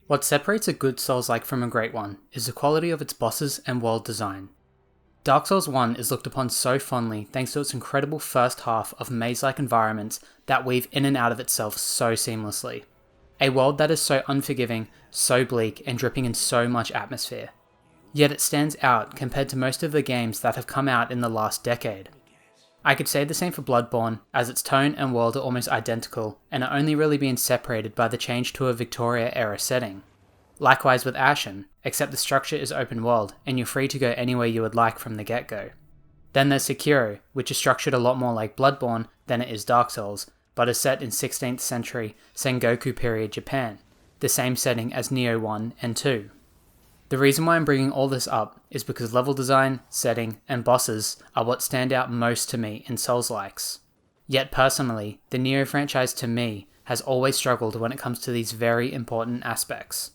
What separates a good Souls-like from a great one is the quality of its bosses and world design. Dark Souls 1 is looked upon so fondly thanks to its incredible first half of maze-like environments that weave in and out of itself so seamlessly. A world that is so unforgiving, so bleak, and dripping in so much atmosphere. Yet it stands out compared to most of the games that have come out in the last decade. I could say the same for Bloodborne, as its tone and world are almost identical and are only really being separated by the change to a Victoria-era setting. Likewise with Ashen, except the structure is open world and you're free to go anywhere you would like from the get-go. Then there's Sekiro, which is structured a lot more like Bloodborne than it is Dark Souls, but is set in 16th century Sengoku period Japan, the same setting as Nioh 1 and 2. The reason why I'm bringing all this up is because level design, setting, and bosses are what stand out most to me in Souls-likes. Yet personally, the Nioh franchise to me has always struggled when it comes to these very important aspects.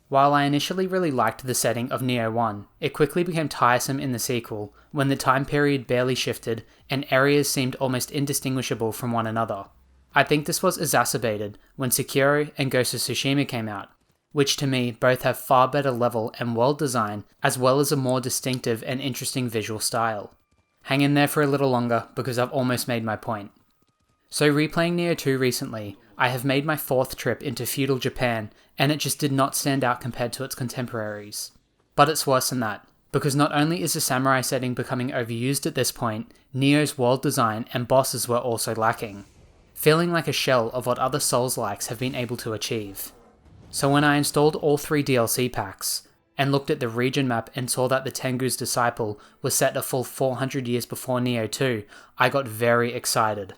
While I initially really liked the setting of Nioh 1, it quickly became tiresome in the sequel when the time period barely shifted and areas seemed almost indistinguishable from one another. I think this was exacerbated when Sekiro and Ghost of Tsushima came out, which to me both have far better level and world design as well as a more distinctive and interesting visual style. Hang in there for a little longer because I've almost made my point. So replaying Nioh 2 recently, I have made my 4th trip into feudal Japan and it just did not stand out compared to its contemporaries. But it's worse than that, because not only is the samurai setting becoming overused at this point, Nioh's world design and bosses were also lacking, feeling like a shell of what other Souls-likes have been able to achieve. So when I installed all 3 DLC packs, and looked at the region map and saw that the Tengu's Disciple was set a full 400 years before Nioh 2, I got very excited.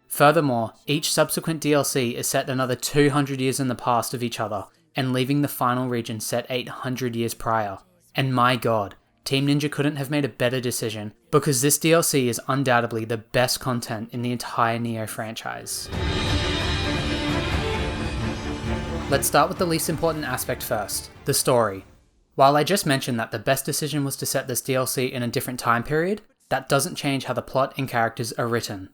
Furthermore, each subsequent DLC is set another 200 years in the past of each other, and leaving the final region set 800 years prior. And my god, Team Ninja couldn't have made a better decision, because this DLC is undoubtedly the best content in the entire Nioh franchise. Let's start with the least important aspect first, the story. While I just mentioned that the best decision was to set this DLC in a different time period, that doesn't change how the plot and characters are written.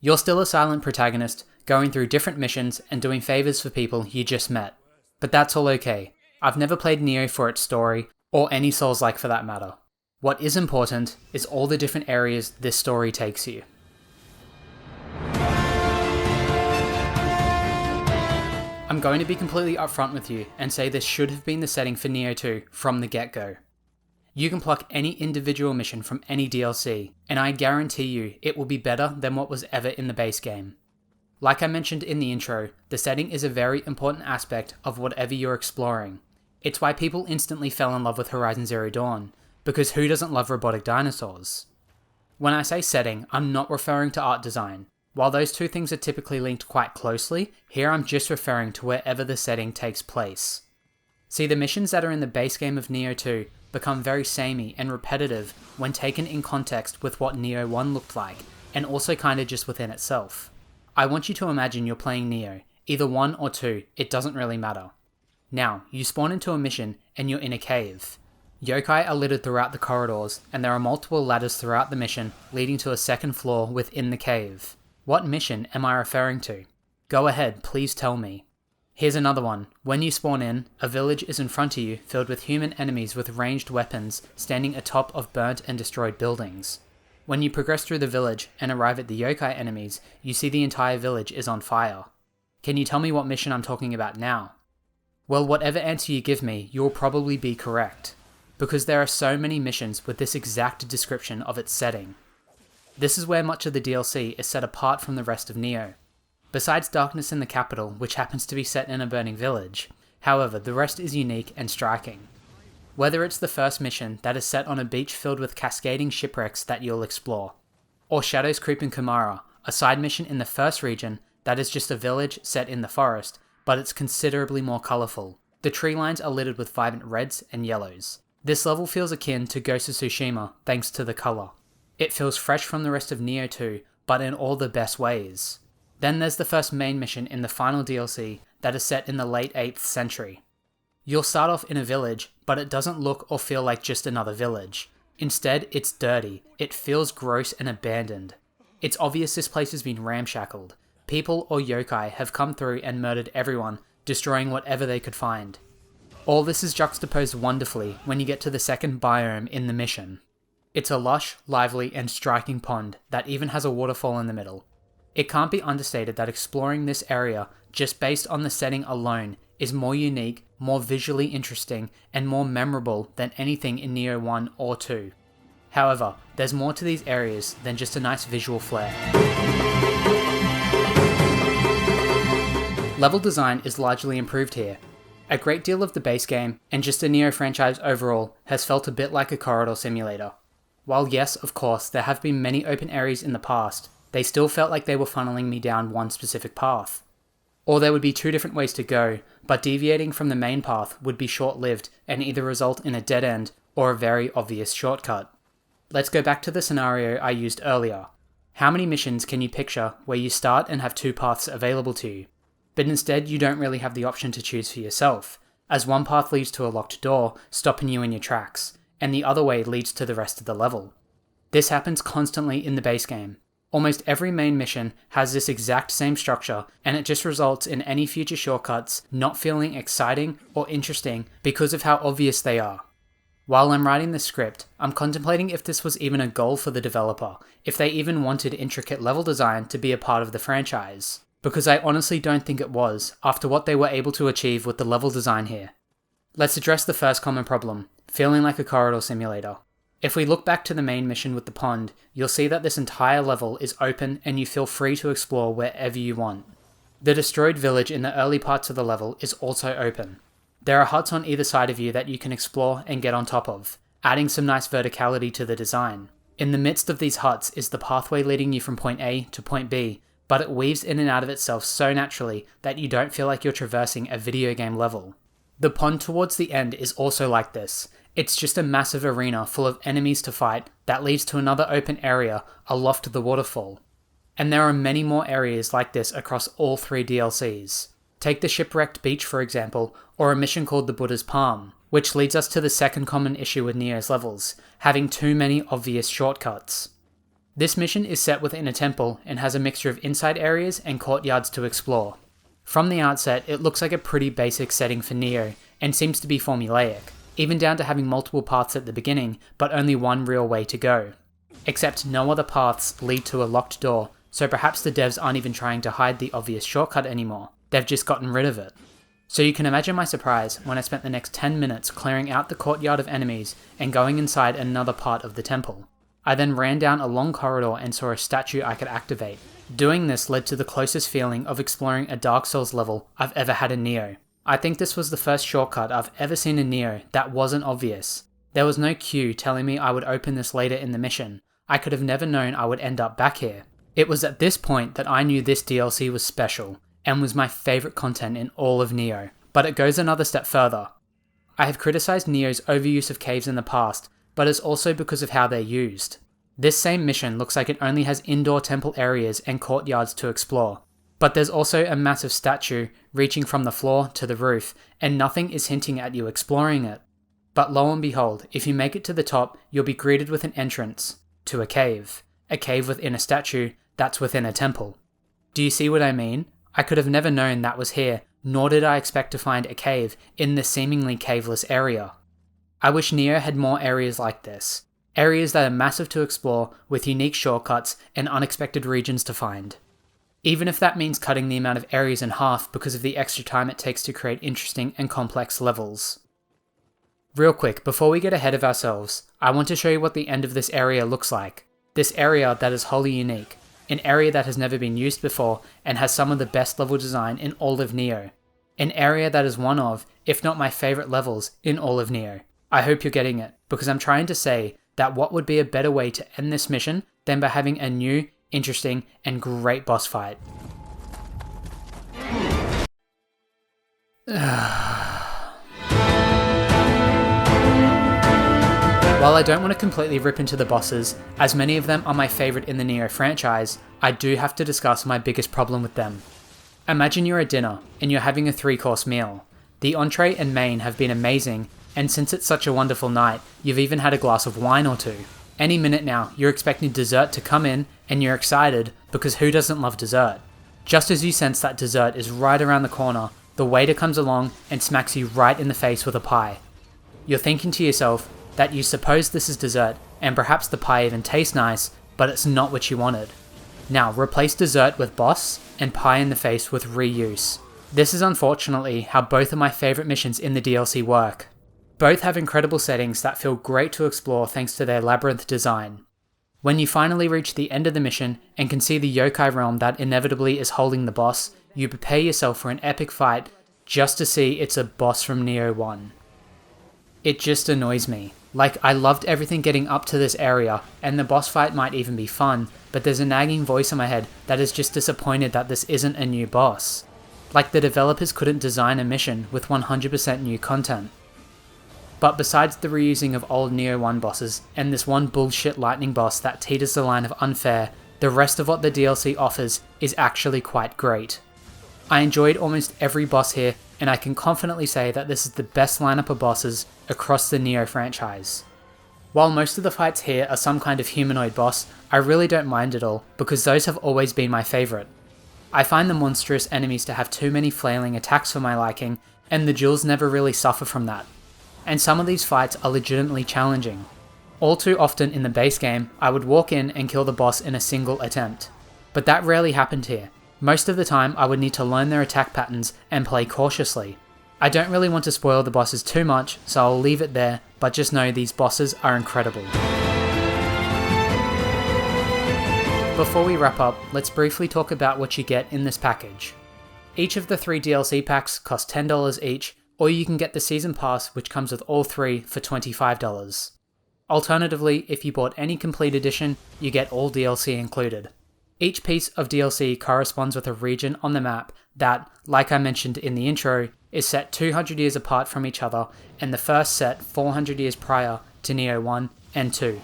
You're still a silent protagonist, going through different missions and doing favours for people you just met. But that's all okay. I've never played Nioh for its story, or any Souls-like for that matter. What is important is all the different areas this story takes you. I'm going to be completely upfront with you and say this should have been the setting for Nioh 2 from the get-go. You can pluck any individual mission from any DLC, and I guarantee you it will be better than what was ever in the base game. Like I mentioned in the intro, the setting is a very important aspect of whatever you're exploring. It's why people instantly fell in love with Horizon Zero Dawn, because who doesn't love robotic dinosaurs? When I say setting, I'm not referring to art design. While those two things are typically linked quite closely, here I'm just referring to wherever the setting takes place. See, the missions that are in the base game of Nioh 2 become very samey and repetitive when taken in context with what Nioh 1 looked like, and also kinda just within itself. I want you to imagine you're playing Nioh, either 1 or 2, it doesn't really matter. Now, you spawn into a mission and you're in a cave. Yokai are littered throughout the corridors, and there are multiple ladders throughout the mission leading to a second floor within the cave. What mission am I referring to? Go ahead, please tell me. Here's another one. When you spawn in, a village is in front of you filled with human enemies with ranged weapons standing atop of burnt and destroyed buildings. When you progress through the village and arrive at the yokai enemies, you see the entire village is on fire. Can you tell me what mission I'm talking about now? Well, whatever answer you give me, you'll probably be correct, because there are so many missions with this exact description of its setting. This is where much of the DLC is set apart from the rest of Nioh. Besides Darkness in the Capital, which happens to be set in a burning village, however, the rest is unique and striking. Whether it's the first mission that is set on a beach filled with cascading shipwrecks that you'll explore, or Shadows Creep in Kumara, a side mission in the first region that is just a village set in the forest, but it's considerably more colourful. The tree lines are littered with vibrant reds and yellows. This level feels akin to Ghost of Tsushima thanks to the colour. It feels fresh from the rest of Nioh 2, but in all the best ways. Then there's the first main mission in the final DLC that is set in the late 8th century. You'll start off in a village, but it doesn't look or feel like just another village. Instead, it's dirty, it feels gross and abandoned. It's obvious this place has been ramshackled. People or yokai have come through and murdered everyone destroying whatever they could find. All this is juxtaposed wonderfully when you get to the second biome in the mission. It's a lush, lively, and striking pond that even has a waterfall in the middle. It can't be understated that exploring this area just based on the setting alone is more unique, more visually interesting, and more memorable than anything in Nioh 1 or 2. However, there's more to these areas than just a nice visual flair. Level design is largely improved here. A great deal of the base game, and just the Nioh franchise overall, has felt a bit like a corridor simulator. While yes, of course, there have been many open areas in the past, they still felt like they were funneling me down one specific path. Or there would be two different ways to go, but deviating from the main path would be short-lived and either result in a dead end or a very obvious shortcut. Let's go back to the scenario I used earlier. How many missions can you picture where you start and have two paths available to you? But instead you don't really have the option to choose for yourself, as one path leads to a locked door, stopping you in your tracks, and the other way leads to the rest of the level. This happens constantly in the base game. Almost every main mission has this exact same structure, and it just results in any future shortcuts not feeling exciting or interesting because of how obvious they are. While I'm writing this script, I'm contemplating if this was even a goal for the developer, if they even wanted intricate level design to be a part of the franchise, because I honestly don't think it was, after what they were able to achieve with the level design here. Let's address the first common problem, feeling like a corridor simulator. If we look back to the main mission with the pond, you'll see that this entire level is open and you feel free to explore wherever you want. The destroyed village in the early parts of the level is also open. There are huts on either side of you that you can explore and get on top of, adding some nice verticality to the design. In the midst of these huts is the pathway leading you from point A to point B, but it weaves in and out of itself so naturally that you don't feel like you're traversing a video game level. The pond towards the end is also like this. It's just a massive arena full of enemies to fight that leads to another open area aloft the waterfall. And there are many more areas like this across all three DLCs. Take the shipwrecked beach for example, or a mission called the Buddha's Palm, which leads us to the second common issue with Nioh's levels, having too many obvious shortcuts. This mission is set within a temple and has a mixture of inside areas and courtyards to explore. From the outset, it looks like a pretty basic setting for Nioh, and seems to be formulaic, even down to having multiple paths at the beginning, but only one real way to go. Except no other paths lead to a locked door, so perhaps the devs aren't even trying to hide the obvious shortcut anymore, they've just gotten rid of it. So you can imagine my surprise when I spent the next 10 minutes clearing out the courtyard of enemies and going inside another part of the temple. I then ran down a long corridor and saw a statue I could activate. Doing this led to the closest feeling of exploring a Dark Souls level I've ever had in Nioh. I think this was the first shortcut I've ever seen in Nioh that wasn't obvious. There was no cue telling me I would open this later in the mission. I could have never known I would end up back here. It was at this point that I knew this DLC was special, and was my favourite content in all of Nioh, but it goes another step further. I have criticised Nioh's overuse of caves in the past, but it's also because of how they're used. This same mission looks like it only has indoor temple areas and courtyards to explore, but there's also a massive statue reaching from the floor to the roof, and nothing is hinting at you exploring it. But lo and behold, if you make it to the top, you'll be greeted with an entrance to a cave within a statue that's within a temple. Do you see what I mean? I could have never known that was here, nor did I expect to find a cave in this seemingly caveless area. I wish Nioh had more areas like this. Areas that are massive to explore, with unique shortcuts and unexpected regions to find. Even if that means cutting the amount of areas in half because of the extra time it takes to create interesting and complex levels. Real quick, before we get ahead of ourselves, I want to show you what the end of this area looks like. This area that is wholly unique. An area that has never been used before and has some of the best level design in all of Nioh. An area that is one of, if not my favourite levels in all of Nioh. I hope you're getting it, because I'm trying to say that what would be a better way to end this mission than by having a new, interesting, and great boss fight. While I don't want to completely rip into the bosses, as many of them are my favourite in the Nioh franchise, I do have to discuss my biggest problem with them. Imagine you're at dinner, and you're having a 3-course meal. The entree and main have been amazing, and since it's such a wonderful night, you've even had a glass of wine or two. Any minute now, you're expecting dessert to come in, and you're excited, because who doesn't love dessert? Just as you sense that dessert is right around the corner, the waiter comes along and smacks you right in the face with a pie. You're thinking to yourself that you suppose this is dessert, and perhaps the pie even tastes nice, but it's not what you wanted. Now, replace dessert with boss, and pie in the face with reuse. This is unfortunately how both of my favourite missions in the DLC work. Both have incredible settings that feel great to explore thanks to their labyrinth design. When you finally reach the end of the mission and can see the yokai realm that inevitably is holding the boss, you prepare yourself for an epic fight just to see it's a boss from Nioh 1. It just annoys me. Like, I loved everything getting up to this area, and the boss fight might even be fun, but there's a nagging voice in my head that is just disappointed that this isn't a new boss. Like, the developers couldn't design a mission with 100% new content. But besides the reusing of old Nioh 1 bosses, and this one bullshit lightning boss that teeters the line of unfair, the rest of what the DLC offers is actually quite great. I enjoyed almost every boss here, and I can confidently say that this is the best lineup of bosses across the Nioh franchise. While most of the fights here are some kind of humanoid boss, I really don't mind at all, because those have always been my favourite. I find the monstrous enemies to have too many flailing attacks for my liking, and the duels never really suffer from that. And some of these fights are legitimately challenging. All too often in the base game, I would walk in and kill the boss in a single attempt. But that rarely happened here. Most of the time I would need to learn their attack patterns and play cautiously. I don't really want to spoil the bosses too much, so I'll leave it there, but just know these bosses are incredible. Before we wrap up, let's briefly talk about what you get in this package. Each of the 3 DLC packs cost $10 each, or you can get the Season Pass which comes with all 3 for $25. Alternatively, if you bought any complete edition, you get all DLC included. Each piece of DLC corresponds with a region on the map that, like I mentioned in the intro, is set 200 years apart from each other, and the first set 400 years prior to Nioh 1 and 2.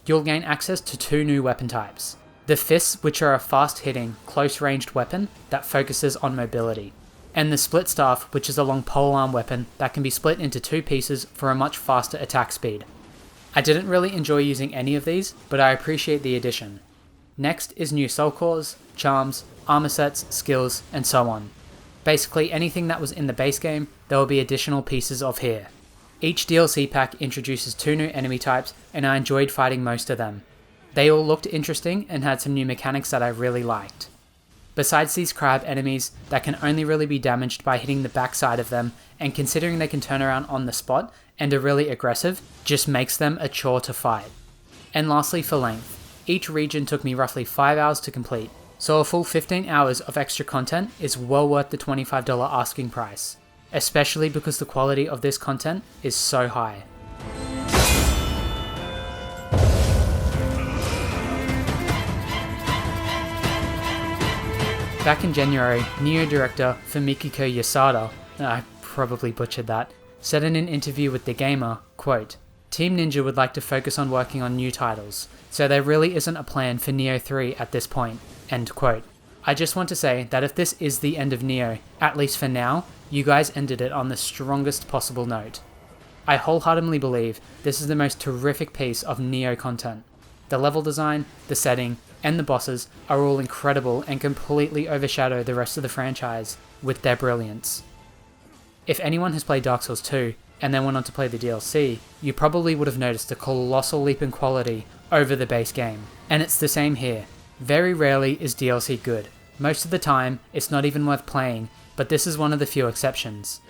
You'll gain access to 2 new weapon types. The Fists, which are a fast-hitting, close-ranged weapon that focuses on mobility, and the Split Staff, which is a long polearm weapon that can be split into 2 pieces for a much faster attack speed. I didn't really enjoy using any of these, but I appreciate the addition. Next is new soul cores, charms, armor sets, skills, and so on. Basically anything that was in the base game, there will be additional pieces of here. Each DLC pack introduces 2 new enemy types, and I enjoyed fighting most of them. They all looked interesting and had some new mechanics that I really liked. Besides these crab enemies that can only really be damaged by hitting the backside of them, and considering they can turn around on the spot and are really aggressive, just makes them a chore to fight. And lastly, for length. Each region took me roughly 5 hours to complete, so a full 15 hours of extra content is well worth the $25 asking price, especially because the quality of this content is so high. Back in January, Nioh director Fumikiko Yasada, I probably butchered that, said in an interview with The Gamer, quote, "Team Ninja would like to focus on working on new titles, so there really isn't a plan for Nioh 3 at this point," end quote. I just want to say that if this is the end of Nioh, at least for now, you guys ended it on the strongest possible note. I wholeheartedly believe this is the most terrific piece of Nioh content. The level design, the setting, and the bosses are all incredible and completely overshadow the rest of the franchise with their brilliance. If anyone has played Dark Souls 2 and then went on to play the DLC, you probably would have noticed a colossal leap in quality over the base game. And it's the same here. Very rarely is DLC good. Most of the time, it's not even worth playing, but this is one of the few exceptions.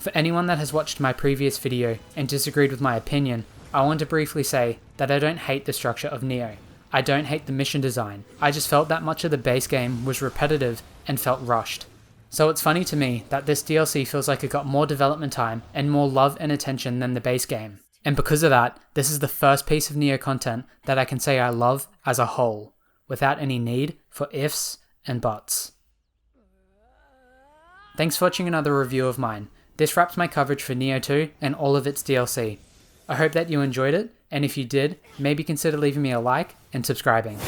For anyone that has watched my previous video and disagreed with my opinion, I want to briefly say that I don't hate the structure of Nioh. I don't hate the mission design. I just felt that much of the base game was repetitive and felt rushed. So it's funny to me that this DLC feels like it got more development time and more love and attention than the base game. And because of that, this is the first piece of Nioh content that I can say I love as a whole, without any need for ifs and buts. Thanks for watching another review of mine. This wraps my coverage for Nioh 2 and all of its DLC. I hope that you enjoyed it, and if you did, maybe consider leaving me a like and subscribing.